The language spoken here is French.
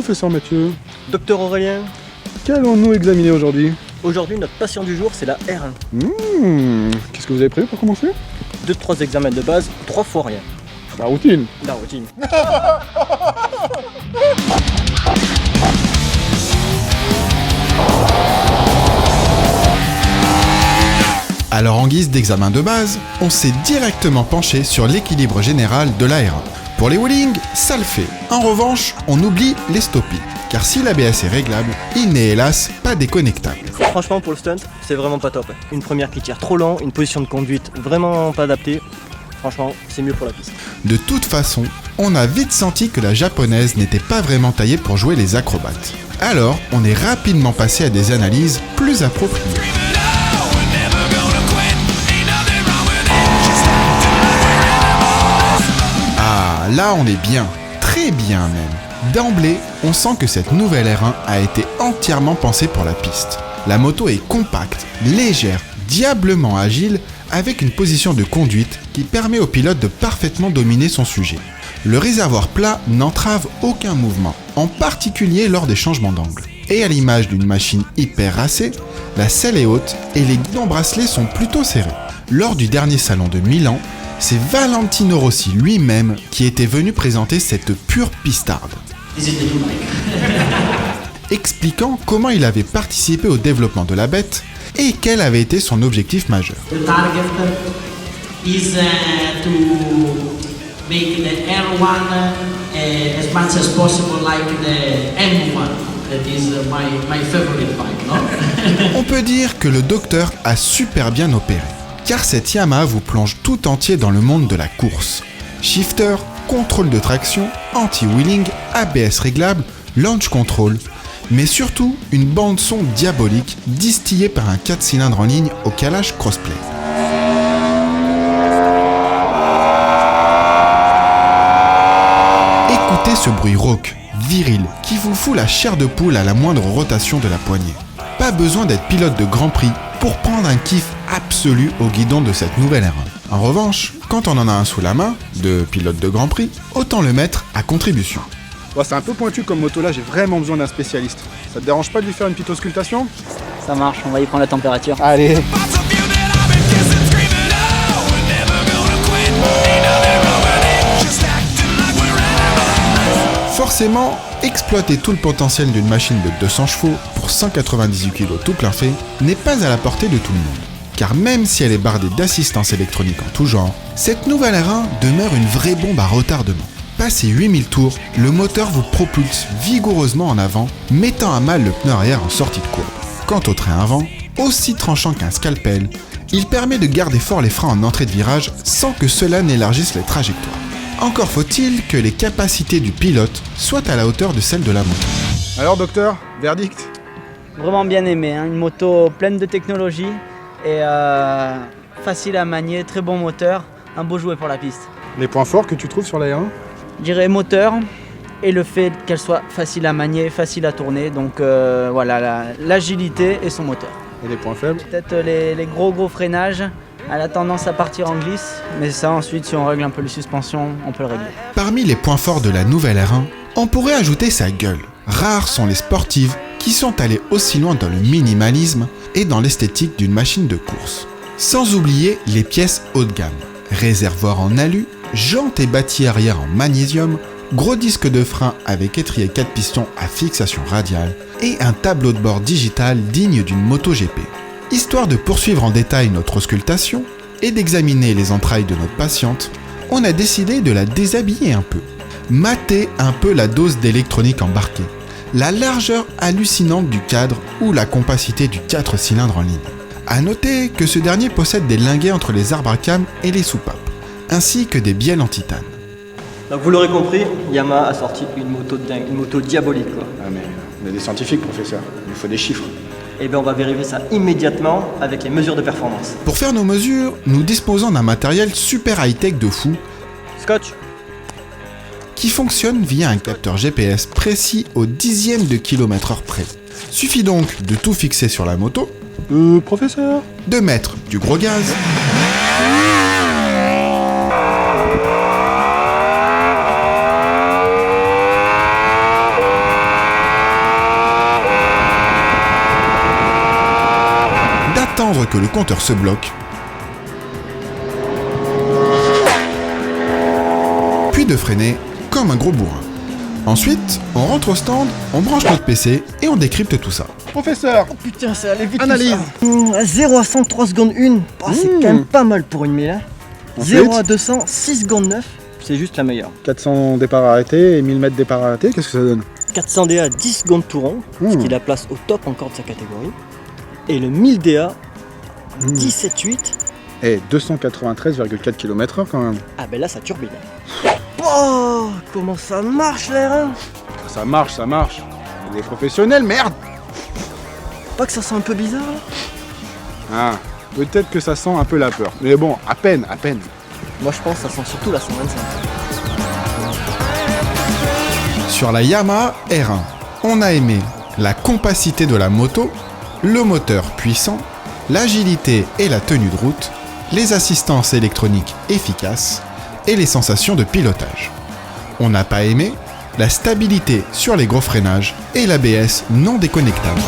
professeur Mathieu. Docteur Aurélien, Qu'allons-nous examiner aujourd'hui? aujourd'hui notre patient du jour c'est la R1. Qu'est-ce que vous avez prévu pour commencer? 2-3 examens de base, 3 fois rien. La routine. La routine. Alors en guise d'examen de base, on s'est directement penché sur l'équilibre général de la R1. Pour les wheelings, ça le fait. En revanche, on oublie les stoppies. Car si l'ABS est réglable, il n'est hélas pas déconnectable. Franchement pour le stunt, c'est vraiment pas top. Une première qui tire trop lent, une position de conduite vraiment pas adaptée. Franchement, c'est mieux pour la piste. De toute façon, on a vite senti que la japonaise n'était pas vraiment taillée pour jouer les acrobates. Alors, on est rapidement passé à des analyses plus appropriées. Ah, là on est bien, très bien même. D'emblée, on sent que cette nouvelle R1 a été entièrement pensée pour la piste. La moto est compacte, légère, diablement agile, avec une position de conduite qui permet au pilote de parfaitement dominer son sujet. Le réservoir plat n'entrave aucun mouvement, en particulier lors des changements d'angle. Et à l'image d'une machine hyper racée, la selle est haute et les guidons bracelets sont plutôt serrés. Lors du dernier salon de Milan, c'est Valentino Rossi lui-même qui était venu présenter cette pure pistarde, expliquant comment il avait participé au développement de la bête et quel avait été son objectif majeur. The target is to make the R1 as much as possible like the M1. That is my favorite bike, no? On peut dire que le docteur a super bien opéré, car cette Yamaha vous plonge tout entier dans le monde de la course. Shifter, contrôle de traction, anti-wheeling, ABS réglable, launch control, mais surtout une bande son diabolique distillée par un 4 cylindres en ligne au calage crossplay. Écoutez ce bruit rauque, viril, qui vous fout la chair de poule à la moindre rotation de la poignée. Pas besoin d'être pilote de Grand Prix pour prendre un kiff absolu au guidon de cette nouvelle R1. En revanche, quand on en a un sous la main, de pilote de Grand Prix, autant le mettre à contribution. Bon, c'est un peu pointu comme moto là, j'ai vraiment besoin d'un spécialiste. Ça te dérange pas de lui faire une petite auscultation? Ça marche, on va y prendre la température. Allez. Forcément, exploiter tout le potentiel d'une machine de 200 chevaux pour 198 kg tout plein fait n'est pas à la portée de tout le monde. Car même si elle est bardée d'assistance électronique en tout genre, cette nouvelle R1 demeure une vraie bombe à retardement. Passé 8000 tours, le moteur vous propulse vigoureusement en avant, mettant à mal le pneu arrière en sortie de courbe. Quant au train avant, aussi tranchant qu'un scalpel, il permet de garder fort les freins en entrée de virage sans que cela n'élargisse les trajectoires. Encore faut-il que les capacités du pilote soient à la hauteur de celles de la moto. Alors docteur, verdict? Vraiment bien aimé, hein. Une moto pleine de technologie et facile à manier, très bon moteur, un beau jouet pour la piste. Les points forts que tu trouves sur la R1? Je dirais moteur et le fait qu'elle soit facile à manier, facile à tourner, donc voilà, l'agilité et son moteur. Et les points faibles? Peut-être les gros freinages, elle a tendance à partir en glisse, mais ça ensuite si on règle un peu les suspensions, on peut le régler. Parmi les points forts de la nouvelle R1, on pourrait ajouter sa gueule. Rares sont les sportives qui sont allées aussi loin dans le minimalisme et dans l'esthétique d'une machine de course. Sans oublier les pièces haut de gamme. Réservoir en alu, jantes et bâtis arrière en magnésium, gros disque de frein avec étrier 4 pistons à fixation radiale et un tableau de bord digital digne d'une MotoGP. Histoire de poursuivre en détail notre auscultation et d'examiner les entrailles de notre patiente, on a décidé de la déshabiller un peu. Matez un peu la dose d'électronique embarquée, la largeur hallucinante du cadre ou la compacité du 4 cylindres en ligne. A noter que ce dernier possède des linguets entre les arbres à cames et les soupapes, ainsi que des bielles en titane. Donc vous l'aurez compris, Yamaha a sorti une moto de dingue, une moto diabolique quoi. Ah mais on est des scientifiques professeur, il faut des chiffres. Et bien on va vérifier ça immédiatement avec les mesures de performance. Pour faire nos mesures, nous disposons d'un matériel super high-tech de fou Scotch. qui fonctionne via un capteur GPS précis au dixième de kilomètre/heure près. Suffit donc de tout fixer sur la moto, Professeur? de mettre du gros gaz, attendre que le compteur se bloque, puis de freiner comme un gros bourrin. Ensuite, on rentre au stand, on branche notre PC et on décrypte tout ça. Professeur, Oh putain, ça allait vite. Analyse. À 0 à 100, 3 secondes 1. C'est quand même pas mal pour une mille. Hein. Ensuite 0 à 200, 6 secondes 9. C'est juste la meilleure. 400 départs arrêtés et 1000 mètres départ arrêtés, qu'est-ce que ça donne? 400 DA, 10 secondes tout rond, ce qui la place au top encore de sa catégorie. Et le 1000 DA, 17,8. Et 293,4 km/h quand même. Ah ben là, ça turbine. Oh, comment ça marche l'air. Ça marche, ça marche. On est des professionnels, merde. Pas que ça sent un peu bizarre là? Ah, peut-être que ça sent un peu la peur. Mais bon, à peine, à peine. Moi je pense que ça sent surtout la 125. Sur la Yamaha R1, on a aimé la compacité de la moto, le moteur puissant, l'agilité et la tenue de route, les assistances électroniques efficaces et les sensations de pilotage. On n'a pas aimé la stabilité sur les gros freinages et l'ABS non déconnectable.